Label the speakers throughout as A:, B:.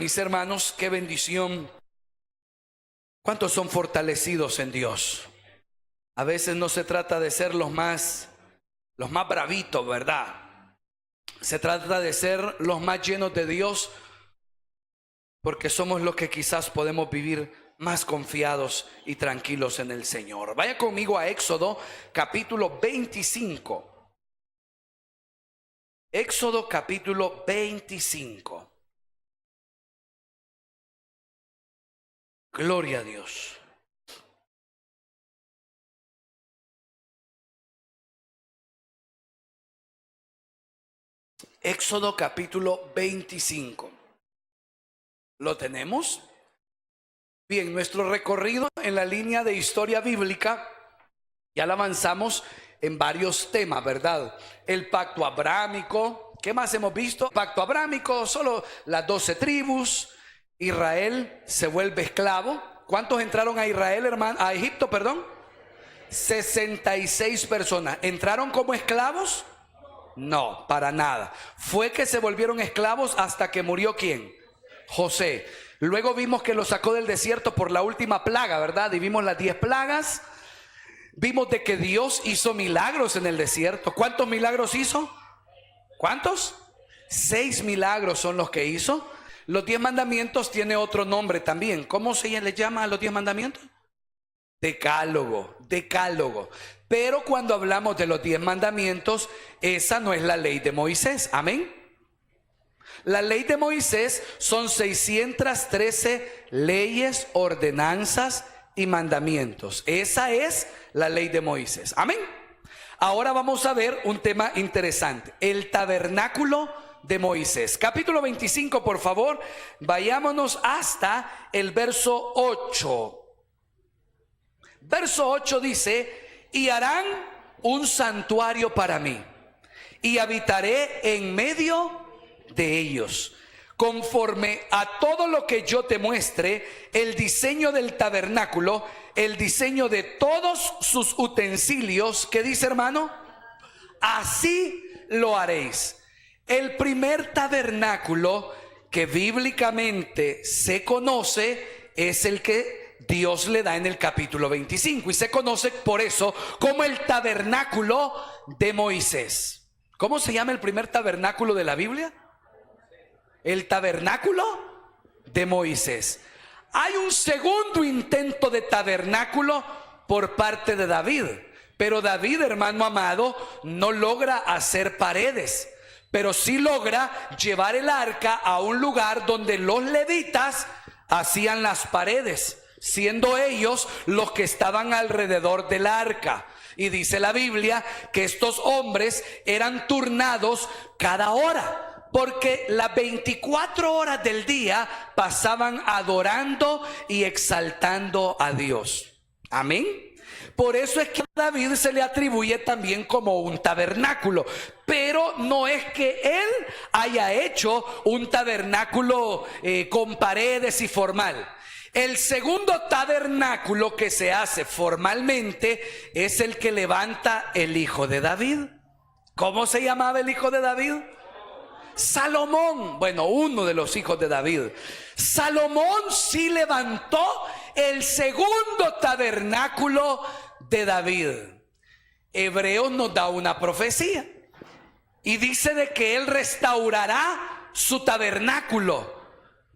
A: Mis hermanos, qué bendición. ¿Cuántos son fortalecidos en Dios? A veces no se trata de ser los más bravitos, ¿verdad? Se trata de ser los más llenos de Dios, porque somos los que quizás podemos vivir más confiados y tranquilos en el Señor. Vaya conmigo a Éxodo capítulo 25. Éxodo capítulo 25. Gloria a Dios. Éxodo capítulo 25. ¿Lo tenemos? Bien, nuestro recorrido en la línea de historia bíblica, ya lo avanzamos en varios temas, ¿verdad? El pacto abrámico. ¿Qué más hemos visto? Pacto abrámico, solo las 12 tribus. Israel se vuelve esclavo. ¿Cuántos entraron a Israel, hermano? A Egipto, perdón. 66 personas. ¿Entraron como esclavos? No, para nada. Fue que se volvieron esclavos hasta que murió ¿quién? José. Luego vimos que lo sacó del desierto por la última plaga, ¿verdad? Y vimos las 10 plagas. Vimos de que Dios hizo milagros en el desierto. ¿Cuántos milagros hizo? ¿Cuántos? 6 milagros son los que hizo. Los 10 mandamientos tiene otro nombre también. ¿Cómo se les llama a los 10 mandamientos? Decálogo, decálogo. Pero cuando hablamos de los 10 mandamientos, esa no es la ley de Moisés. Amén. La ley de Moisés son 613 leyes, ordenanzas y mandamientos. Esa es la ley de Moisés. Amén. Ahora vamos a ver un tema interesante. El tabernáculo de Moisés. Capítulo 25, por favor. Vayámonos hasta el verso 8. Verso 8 dice: y harán un santuario para mí, y habitaré en medio de ellos. Conforme a todo lo que yo te muestre, el diseño del tabernáculo, el diseño de todos sus utensilios, ¿qué dice, hermano? Así lo haréis. El primer tabernáculo que bíblicamente se conoce es el que Dios le da en el capítulo 25, y se conoce por eso como el tabernáculo de Moisés. ¿Cómo se llama el primer tabernáculo de la Biblia? El tabernáculo de Moisés. Hay un segundo intento de tabernáculo por parte de David, pero David, hermano amado, no logra hacer paredes, pero sí logra llevar el arca a un lugar donde los levitas hacían las paredes, siendo ellos los que estaban alrededor del arca. Y dice la Biblia que estos hombres eran turnados cada hora, porque las 24 horas del día pasaban adorando y exaltando a Dios. Amén. Por eso es que a David se le atribuye también como un tabernáculo. Pero no es que él haya hecho un tabernáculo con paredes y formal. El segundo tabernáculo que se hace formalmente es el que levanta el hijo de David. ¿Cómo se llamaba el hijo de David? Salomón. Bueno, uno de los hijos de David. Salomón sí levantó el segundo tabernáculo de David. Hebreos nos da una profecía y dice de que él restaurará su tabernáculo.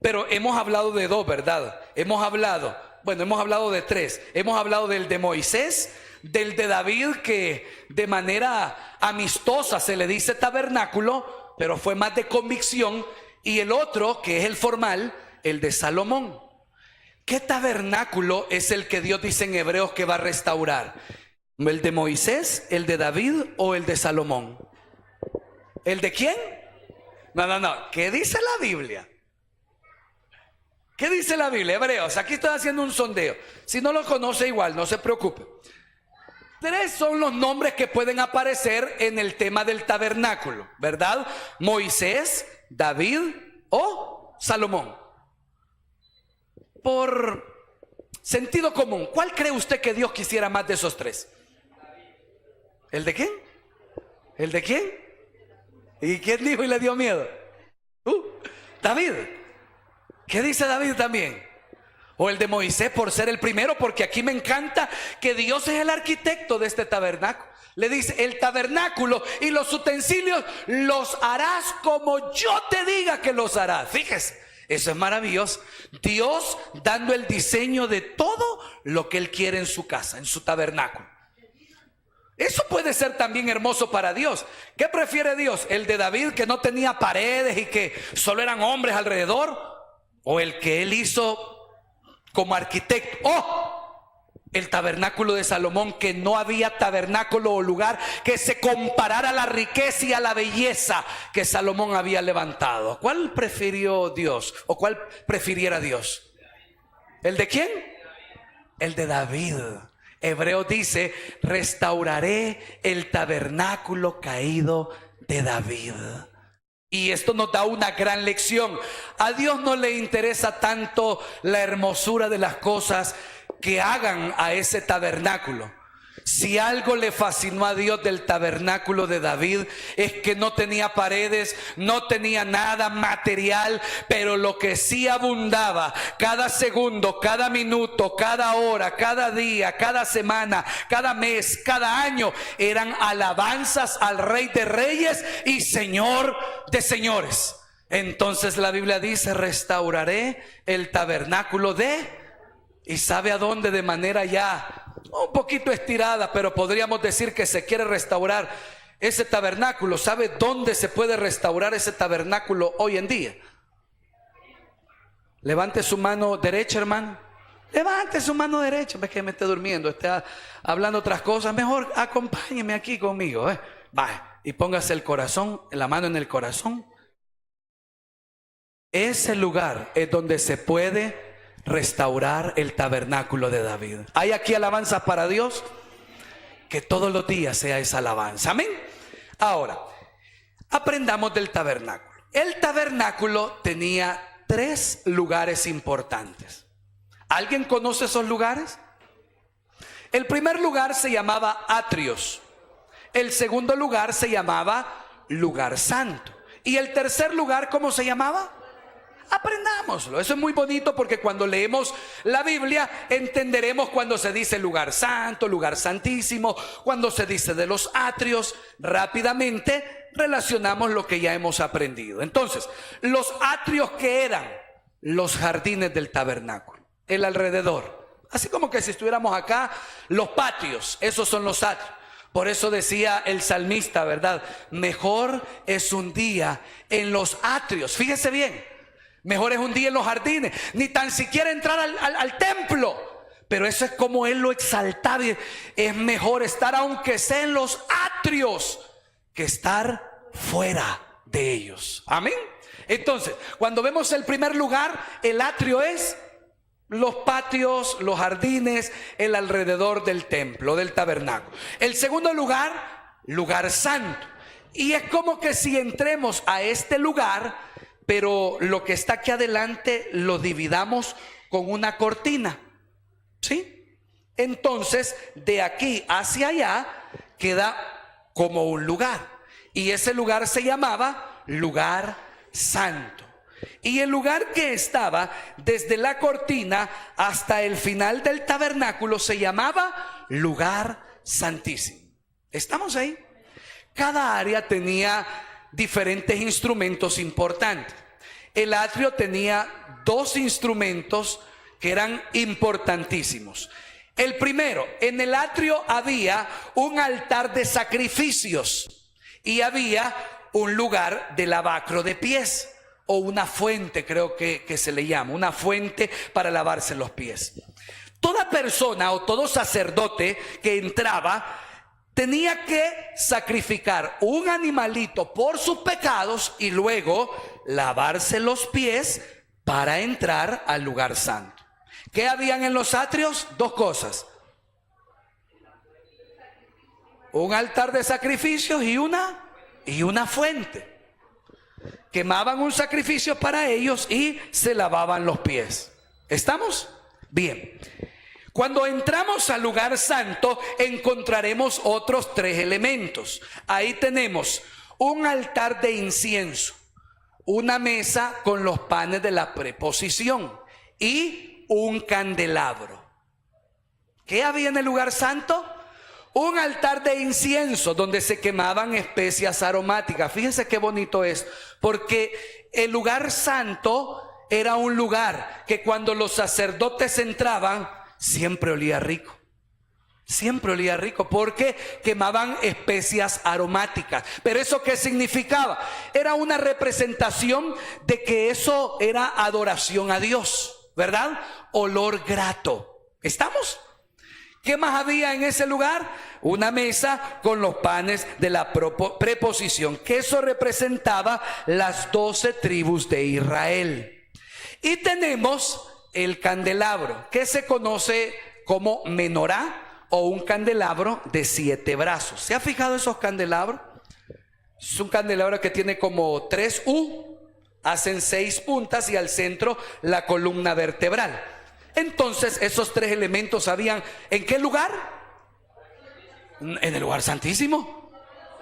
A: Pero hemos hablado de dos, ¿verdad? Hemos hablado de tres. Hemos hablado del de Moisés, del de David, que de manera amistosa se le dice tabernáculo, pero fue más de convicción, y el otro, que es el formal, el de Salomón. ¿Qué tabernáculo es el que Dios dice en Hebreos que va a restaurar? ¿El de Moisés, el de David o el de Salomón? ¿El de quién? No. ¿Qué dice la Biblia? ¿Qué dice la Biblia? Hebreos, aquí estoy haciendo un sondeo. Si no lo conoce, igual, no se preocupe. 3 son los nombres que pueden aparecer en el tema del tabernáculo, ¿verdad? Moisés, David o Salomón. Por sentido común, ¿cuál cree usted que Dios quisiera más de esos 3? ¿El de quién? ¿El de quién? ¿Y quién dijo y le dio miedo? David. ¿Qué dice David también? O el de Moisés por ser el primero, porque aquí me encanta que Dios es el arquitecto de este tabernáculo. Le dice, el tabernáculo y los utensilios los harás como yo te diga que los harás. Fíjese, eso es maravilloso. Dios dando el diseño de todo lo que Él quiere en su casa, en su tabernáculo. Eso puede ser también hermoso para Dios. ¿Qué prefiere Dios? ¿El de David, que no tenía paredes y que solo eran hombres alrededor? ¿O el que Él hizo como arquitecto? ¡Oh! El tabernáculo de Salomón, que no había tabernáculo o lugar que se comparara a la riqueza y a la belleza que Salomón había levantado. ¿Cuál prefirió Dios? ¿O cuál prefiriera Dios? ¿El de quién? El de David. Hebreo dice, restauraré el tabernáculo caído de David. Y esto nos da una gran lección. A Dios no le interesa tanto la hermosura de las cosas que hagan a ese tabernáculo. Si algo le fascinó a Dios del tabernáculo de David, es que no tenía paredes, no tenía nada material, pero lo que sí abundaba cada segundo, cada minuto, cada hora, cada día, cada semana, cada mes, cada año, eran alabanzas al Rey de Reyes y Señor de Señores. Entonces la Biblia dice, restauraré el tabernáculo de... ¿Y sabe a dónde? De manera ya un poquito estirada, pero podríamos decir que se quiere restaurar ese tabernáculo. ¿Sabe dónde se puede restaurar ese tabernáculo hoy en día? Levante su mano derecha, hermano. Levante su mano derecha. Ves que me esté durmiendo, está hablando otras cosas. Mejor acompáñeme aquí conmigo. Va, y póngase el corazón, la mano en el corazón. Ese lugar es donde se puede restaurar el tabernáculo de David. ¿Hay aquí alabanza para Dios? Que todos los días sea esa alabanza. Amén. Ahora, aprendamos del tabernáculo. El tabernáculo tenía 3 lugares importantes. ¿Alguien conoce esos lugares? El primer lugar se llamaba atrios. El segundo lugar se llamaba lugar santo. ¿Y el tercer lugar cómo se llamaba? Aprendámoslo. Eso es muy bonito, porque cuando leemos la Biblia entenderemos cuando se dice lugar santo, lugar santísimo, cuando se dice de los atrios. Rápidamente relacionamos lo que ya hemos aprendido. Entonces, los atrios, ¿qué eran? Los jardines del tabernáculo, el alrededor. Así como que si estuviéramos acá, los patios, esos son los atrios. Por eso decía el salmista, ¿verdad? Mejor es un día en los atrios. Fíjese bien. Mejor es un día en los jardines, ni tan siquiera entrar al templo. Pero eso es como él lo exaltaba. Es mejor estar aunque sea en los atrios que estar fuera de ellos. Amén. Entonces, cuando vemos el primer lugar, el atrio es los patios, los jardines, el alrededor del templo, del tabernáculo. El segundo lugar, lugar santo. Y es como que si entremos a este lugar, pero lo que está aquí adelante lo dividamos con una cortina, ¿sí? Entonces, de aquí hacia allá queda como un lugar. Y ese lugar se llamaba lugar santo. Y el lugar que estaba desde la cortina hasta el final del tabernáculo se llamaba lugar santísimo. ¿Estamos ahí? Cada área tenía diferentes instrumentos importantes. El atrio tenía 2 instrumentos que eran importantísimos. El primero, en el atrio había un altar de sacrificios y había un lugar de lavacro de pies, o una fuente, creo que se le llama, una fuente para lavarse los pies. Toda persona o todo sacerdote que entraba tenía que sacrificar un animalito por sus pecados y luego lavarse los pies para entrar al lugar santo. ¿Qué habían en los atrios? 2 cosas. Un altar de sacrificios y una fuente. Quemaban un sacrificio para ellos y se lavaban los pies. ¿Estamos? Bien. Cuando entramos al lugar santo encontraremos otros 3 elementos. Ahí tenemos un altar de incienso, una mesa con los panes de la preposición y un candelabro. ¿Qué había en el lugar santo? Un altar de incienso donde se quemaban especias aromáticas. Fíjense qué bonito es, porque el lugar santo era un lugar que cuando los sacerdotes entraban, siempre olía rico. Siempre olía rico porque quemaban especias aromáticas. Pero ¿eso qué significaba? Era una representación de que eso era adoración a Dios, ¿verdad? Olor grato. ¿Estamos? ¿Qué más había en ese lugar? Una mesa con los panes de la preposición, que eso representaba las 12 tribus de Israel. Y tenemos el candelabro, que se conoce como menorá, o un candelabro de 7 brazos. ¿Se ha fijado esos candelabros? Es un candelabro que tiene como 3 U, hacen 6 puntas y al centro la columna vertebral. Entonces esos 3 elementos habían, ¿en qué lugar? ¿En el lugar santísimo?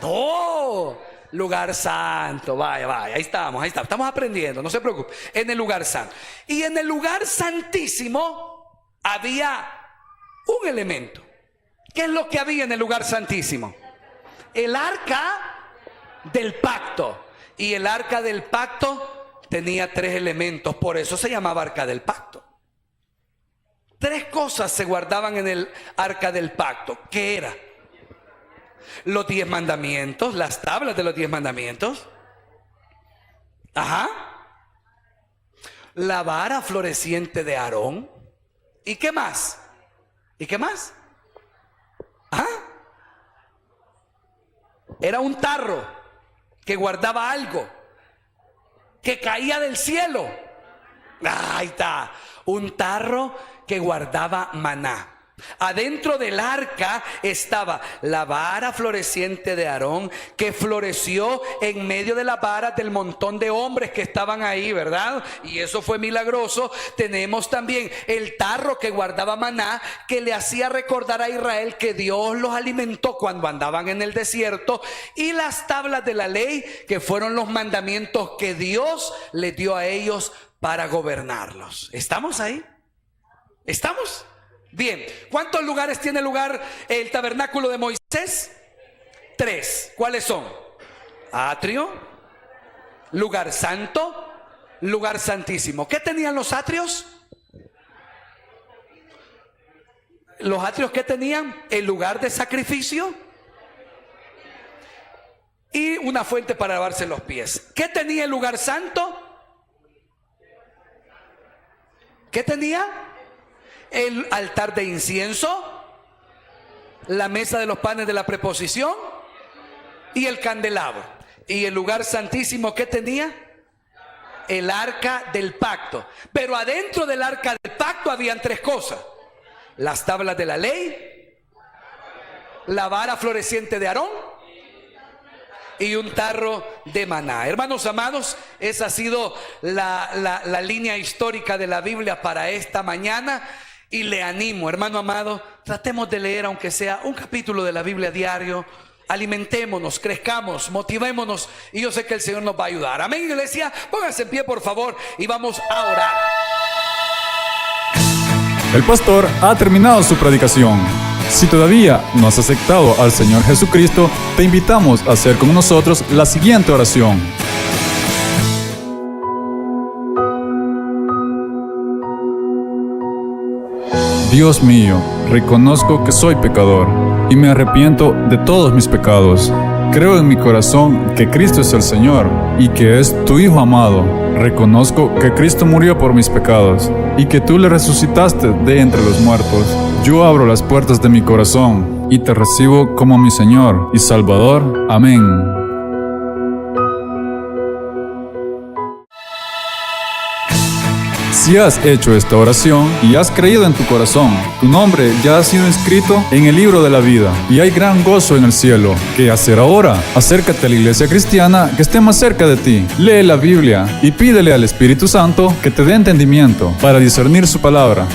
A: No, lugar santo, vaya, ahí estamos, estamos aprendiendo, no se preocupe. En el lugar santo. Y en el lugar santísimo había un elemento. ¿Qué es lo que había en el lugar santísimo? El arca del pacto. Y el arca del pacto tenía 3 elementos, por eso se llamaba arca del pacto. 3 cosas se guardaban en el arca del pacto. ¿Qué era? Los 10 mandamientos, las tablas de los 10 mandamientos. Ajá. La vara floreciente de Aarón. ¿Y qué más? ¿Y qué más? ¿Ah? Era un tarro que guardaba algo que caía del cielo. Ahí está, un tarro que guardaba maná. Adentro del arca estaba la vara floreciente de Aarón, que floreció en medio de la vara del montón de hombres que estaban ahí, ¿verdad? Y eso fue milagroso. Tenemos también el tarro que guardaba maná, que le hacía recordar a Israel que Dios los alimentó cuando andaban en el desierto. Y las tablas de la ley, que fueron los mandamientos que Dios les dio a ellos para gobernarlos. ¿Estamos ahí? ¿Estamos? Bien, ¿cuántos lugares tiene lugar el tabernáculo de Moisés? 3. ¿Cuáles son? Atrio, lugar santo, lugar santísimo. ¿Qué tenían los atrios? Los atrios, ¿qué tenían? El lugar de sacrificio y una fuente para lavarse los pies. ¿Qué tenía el lugar santo? ¿Qué tenía? El altar de incienso, la mesa de los panes de la preposición y el candelabro. Y el lugar santísimo, ¿qué tenía? El arca del pacto. Pero adentro del arca del pacto habían 3 cosas: las tablas de la ley, la vara floreciente de Aarón y un tarro de maná. Hermanos amados, esa ha sido la línea histórica de la Biblia para esta mañana. Y le animo, hermano amado, tratemos de leer aunque sea un capítulo de la Biblia diario. Alimentémonos, crezcamos, motivémonos, y yo sé que el Señor nos va a ayudar. Amén, iglesia. Pónganse en pie, por favor, y vamos a orar.
B: El pastor ha terminado su predicación. Si todavía no has aceptado al Señor Jesucristo, te invitamos a hacer con nosotros la siguiente oración. Dios mío, reconozco que soy pecador y me arrepiento de todos mis pecados. Creo en mi corazón que Cristo es el Señor y que es tu Hijo amado. Reconozco que Cristo murió por mis pecados y que tú le resucitaste de entre los muertos. Yo abro las puertas de mi corazón y te recibo como mi Señor y Salvador. Amén. Si has hecho esta oración y has creído en tu corazón, tu nombre ya ha sido inscrito en el libro de la vida y hay gran gozo en el cielo. ¿Qué hacer ahora? Acércate a la iglesia cristiana que esté más cerca de ti. Lee la Biblia y pídele al Espíritu Santo que te dé entendimiento para discernir su palabra.